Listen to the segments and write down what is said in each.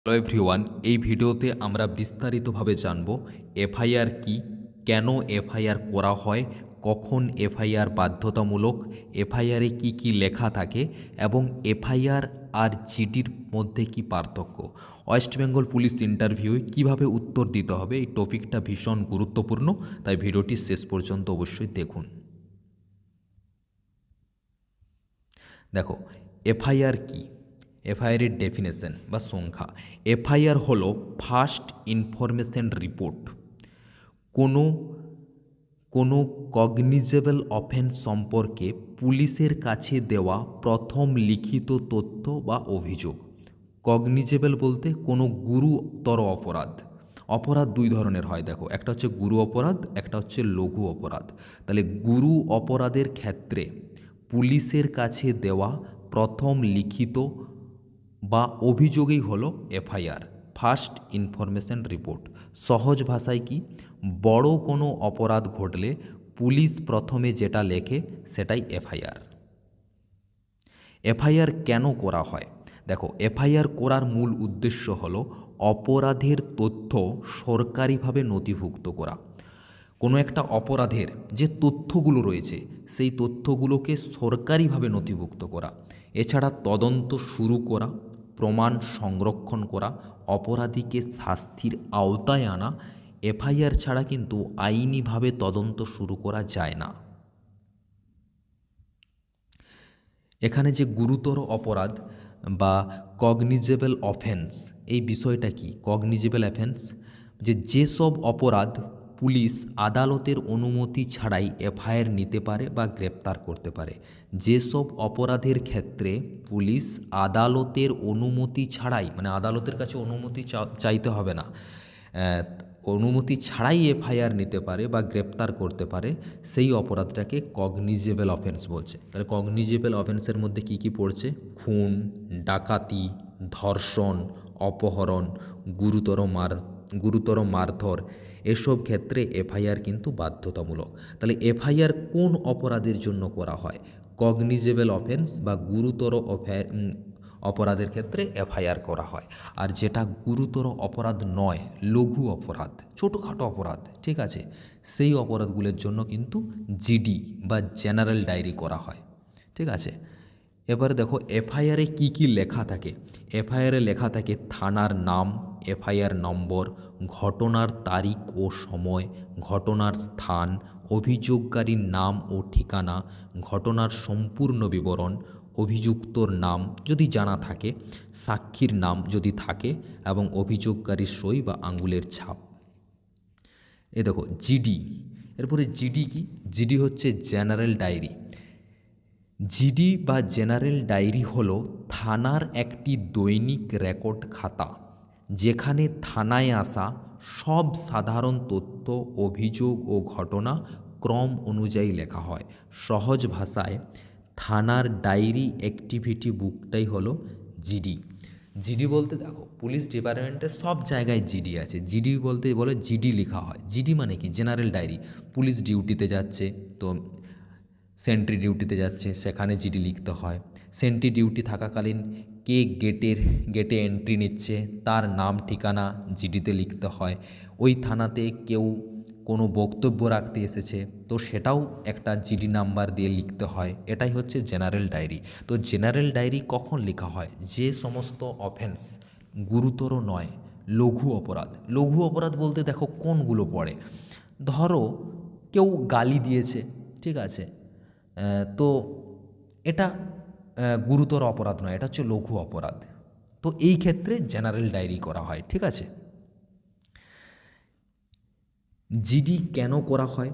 Hello everyone, এই ভিডিওতে আমরা বিস্তারিতভাবে জানব এফআইআর কি, কেন এফআইআর করা হয়, কখন এফআইআর বাধ্যতামূলক, এফআইআরে কি কি লেখা থাকে এবং এফআইআর আর জিডির মধ্যে কি পার্থক্য। ওয়েস্ট বেঙ্গল পুলিশ ইন্টারভিউয়ে কিভাবে উত্তর দিতে হবে, এই টপিকটা ভীষণ গুরুত্বপূর্ণ, তাই ভিডিওটি শেষ পর্যন্ত অবশ্যই দেখুন। দেখো, এফআইআর কি, এফআইআরের ডেফিনেশন বা সংখ্যা। এফআইআর হলো ফার্স্ট ইনফরমেশন রিপোর্ট, কোনো কোনো কগনিজেবল অফেন্স সম্পর্কে পুলিশের কাছে দেওয়া প্রথম লিখিত তথ্য বা অভিযোগ। কগনিজেবল বলতে কোনো গুরুতর অপরাধ। অপরাধ দুই ধরনের হয়, দেখো, একটা হচ্ছে গুরু অপরাধ, একটা হচ্ছে লঘু অপরাধ। তাহলে গুরু অপরাধের ক্ষেত্রে পুলিশের কাছে দেওয়া প্রথম লিখিত বা অভিযোগই হলো এফআইআর, ফার্স্ট ইনফরমেশন রিপোর্ট। সহজ ভাষায় কি, বড় কোনো অপরাধ ঘটলে পুলিশ প্রথমে যেটা লেখে সেটাই এফআইআর। এফআইআর কেন করা হয়? দেখো, এফআইআর করার মূল উদ্দেশ্য হলো অপরাধের তথ্য সরকারিভাবে নথিভুক্ত করা। কোনো একটা অপরাধের যে তথ্যগুলো রয়েছে সেই তথ্যগুলোকে সরকারিভাবে নথিভুক্ত করা, এছাড়া তদন্ত শুরু করা, প্রমাণ সংরক্ষণ করা, অপরাধীকে শাস্তির আওতায় আনা। এফআইআর ছাড়া কিন্তু আইনিভাবে তদন্ত শুরু করা যায় না। এখানে যে গুরুতর অপরাধ বা কগনিজেবল অফেন্স, এই বিষয়টা কি? কগনিজেবল অফেন্স যেসব অপরাধ পুলিশ আদালতের অনুমতি ছাড়াই এফআইআর নিতে পারে বা গ্রেপ্তার করতে পারে। যেসব অপরাধের ক্ষেত্রে পুলিশ আদালতের অনুমতি ছাড়াই, মানে আদালতের কাছে অনুমতি চাইতে হবে না, অনুমতি ছাড়াই এফআইআর নিতে পারে বা গ্রেপ্তার করতে পারে, সেই অপরাধটাকে কগনিজেবল অফেন্স বলছে। তাহলে কগনিজেবল অফেন্সের মধ্যে কি কি পড়ছে? খুন, ডাকাতি, ধর্ষণ, অপহরণ, গুরুতর মারধর, এসব ক্ষেত্রে এফআইআর কিন্তু বাধ্যতামূলক। তাহলে এফআইআর কোন অপরাধের জন্য করা হয়? কগনিজেবল অফেন্স বা গুরুতর অপরাধের ক্ষেত্রে এফআইআর করা হয়। আর যেটা গুরুতর অপরাধ নয়, লঘু অপরাধ, ছোটোখাটো অপরাধ, ঠিক আছে, সেই অপরাধগুলোর জন্য কিন্তু জিডি বা জেনারেল ডায়েরি করা হয়, ঠিক আছে। এবারে দেখো, এফআইআরে কি কি লেখা থাকে। এফআইআরে লেখা থাকে থানার নাম, এফআইআর নম্বর, ঘটনার তারিখ ও সময়, ঘটনার স্থান, অভিযোগকারীর নাম ও ঠিকানা, ঘটনার সম্পূর্ণ বিবরণ, অভিযুক্তর নাম যদি জানা থাকে, সাক্ষীর নাম যদি থাকে এবং অভিযোগকারীর সই বা আঙুলের ছাপ। এ দেখো জিডি। এরপরে জিডি কি? জিডি হচ্ছে জেনারেল ডায়েরি। জিডি বা জেনারেল ডায়েরি হলো থানার একটি দৈনিক রেকর্ড খাতা, যেখানে থানায় আসা সব সাধারণ তথ্য, অভিযোগ ও ঘটনা ক্রম অনুযায়ী লেখা হয়। সহজ ভাষায় থানার ডায়েরি অ্যাক্টিভিটি বুকটাই হলো জিডি। জিডি বলতে দেখো, পুলিশ ডিপার্টমেন্টে সব জায়গায় জিডি আছে। জিডি বলতে বলে জিডি লেখা হয়। জিডি মানে কি? General diary. পুলিশ ডিউটিতে যাচ্ছে, তো সেন্ট্রি ডিউটিতে যাচ্ছে, সেখানে জিডি লিখতে হয়। সেন্ট্রি ডিউটি থাকাকালীন কে গেটে এন্ট্রি নিচ্ছে, তার নাম ঠিকানা জিডিতে লিখতে হয়। ওই থানাতে কেউ কোনো বক্তব্য রাখতে এসেছে, তো সেটাও একটা জিডি নাম্বার দিয়ে লিখতে হয়। এটাই হচ্ছে জেনারেল ডায়েরি। তো জেনারেল ডায়েরি কখন লেখা হয়? যে সমস্ত অফেন্স গুরুতর নয়, লঘু অপরাধ। লঘু অপরাধ বলতে দেখো কোনগুলো পড়ে। ধরো কেউ গালি দিয়েছে, ঠিক আছে, তো এটা গুরুতর অপরাধ নয়, এটা হচ্ছে লঘু অপরাধ। তো এই ক্ষেত্রে জেনারেল ডায়েরি করা হয়, ঠিক আছে। জিডি কেন করা হয়?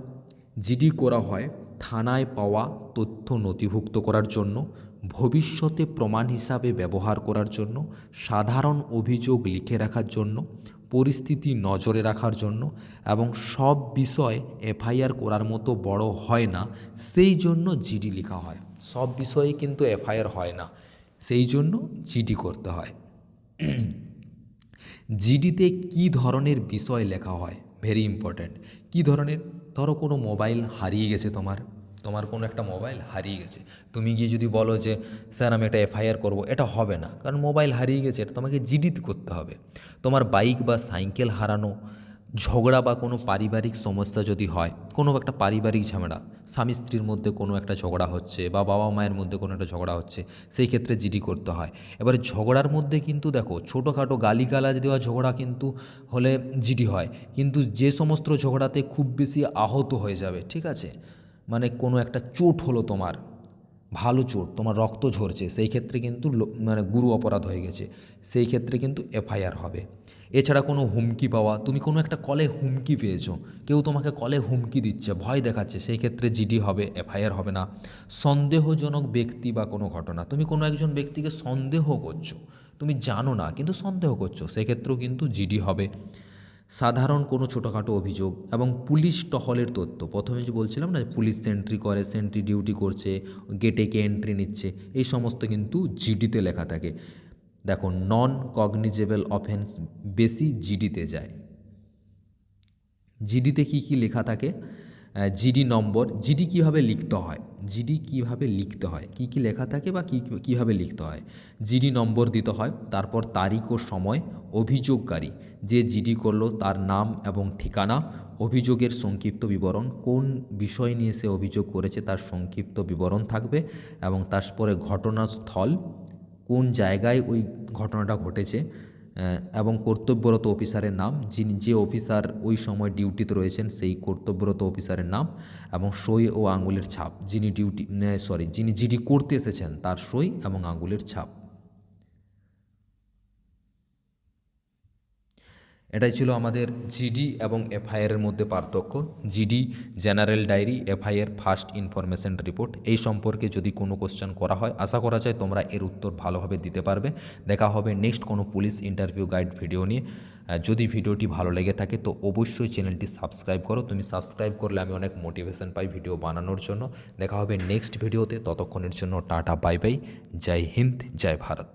জিডি করা হয় থানায় পাওয়া তথ্য নথিভুক্ত করার জন্য, ভবিষ্যতে প্রমাণ হিসাবে ব্যবহার করার জন্য, সাধারণ অভিযোগ লিখে রাখার জন্য, পরিস্থিতি নজরে রাখার জন্য, এবং সব বিষয় এফআইআর করার মতো বড় হয় না, সেই জন্য জিডি লেখা হয়। সব বিষয়ে কিন্তু এফআইআর হয় না, সেই জন্য জিডি করতে হয়। জিডিতে কি ধরনের বিষয় লেখা হয়? Very important. কি ধরনের? ধরো কোনো মোবাইল হারিয়ে গেছে তোমার, তোমার কোনো একটা মোবাইল হারিয়ে গেছে, তুমি গিয়ে যদি বলো যে স্যার আমি একটা এফআইআর করব, এটা হবে না, কারণ মোবাইল হারিয়ে গেছে, এটা তোমাকে জিডিতে করতে হবে। তোমার বাইক বা সাইকেল হারানো, ঝগড়া বা কোনো পারিবারিক সমস্যা যদি হয়, কোনো একটা পারিবারিক ঝামেলা, স্বামী স্ত্রীর মধ্যে কোনো একটা ঝগড়া হচ্ছে বা বাবা মায়ের মধ্যে কোনো একটা ঝগড়া হচ্ছে, সেই ক্ষেত্রে জিডি করতে হয়। এবারে ঝগড়ার মধ্যে কিন্তু দেখো ছোটোখাটো গালিগালাজ দেওয়া ঝগড়া কিন্তু হলে জিডি হয়, কিন্তু যে সমস্ত ঝগড়াতে খুব বেশি আহত হয়ে যাবে, ঠিক আছে, মানে কোনো একটা চোট হলো তোমার, ভালো চোট, তোমার রক্ত ঝরছে, সেই ক্ষেত্রে কিন্তু মানে গুরু অপরাধ হয়ে গেছে, সেই ক্ষেত্রে কিন্তু এফআইআর হবে। এছাড়া কোনো হুমকি পাওয়া, তুমি কোনো একটা কলে হুমকি পেয়েছো, কেউ তোমাকে কলে হুমকি দিচ্ছে, ভয় দেখাচ্ছে, সেই ক্ষেত্রে জিডি হবে, এফআইআর হবে না। সন্দেহজনক ব্যক্তি বা কোনো ঘটনা, তুমি কোনো একজন ব্যক্তিকে সন্দেহ করছো, তুমি জানো না কিন্তু সন্দেহ করছো, সেক্ষেত্রেও কিন্তু জিডি হবে। সাধারণ কোনো ছোটোখাটো অভিযোগ এবং পুলিশ টহলের তথ্য, প্রথমে যে বলছিলাম না পুলিশ সেন্ট্রি করে, সেন্ট্রি ডিউটি করছে, গেটে কে এন্ট্রি নিচ্ছে, এই সমস্ত কিন্তু জিডিতে লেখা থাকে। দেখো নন কগনিজেবল অফেন্স বেশি জিডিতে যায়। জিডিতে কি কি লেখা থাকে, জিডি নম্বর, জিডি কীভাবে লিখতে হয়, জিডি কীভাবে লিখতে হয়, কি কি লেখা থাকে বা কীভাবে লিখতে হয়। জিডি নম্বর দিতে হয়, তারপর তারিখ ও সময়, অভিযোগকারী যে জিডি করলো তার নাম এবং ঠিকানা, অভিযোগের সংক্ষিপ্ত বিবরণ, কোন বিষয় নিয়ে সে অভিযোগ করেছে তার সংক্ষিপ্ত বিবরণ থাকবে, এবং তারপরে ঘটনাস্থল, কোন জায়গায় ওই ঘটনাটা ঘটেছে, এবং কর্তব্যরত অফিসারের নাম, যে অফিসার ওই সময় ডিউটিতে রয়েছেন সেই কর্তব্যরত অফিসারের নাম, এবং সই ও আঙুলের ছাপ, যিনি জিডি করতে এসেছেন তার সই এবং আঙুলের ছাপ। এটাই ছিল আমাদের জিডি এবং এফআইআরের মধ্যে পার্থক্য। GD general diary, FIR first information report. এই সম্পর্কে যদি কোনো কোশ্চেন করা হয়, আশা করা যায় তোমরা এর উত্তর ভালোভাবে দিতে পারবে। দেখা হবে নেক্সট কোনো পুলিশ ইন্টারভিউ গাইড ভিডিও নিয়ে। যদি ভিডিওটি ভালো লেগে থাকে তো অবশ্যই চ্যানেলটি সাবস্ক্রাইব করো, তুমি সাবস্ক্রাইব করলে আমি অনেক মোটিভেশন পাই ভিডিও বানানোর জন্য। দেখা হবে নেক্সট ভিডিওতে, ততক্ষণের জন্য টাটা বাই বাই, জয় হিন্দ, জয় ভারত।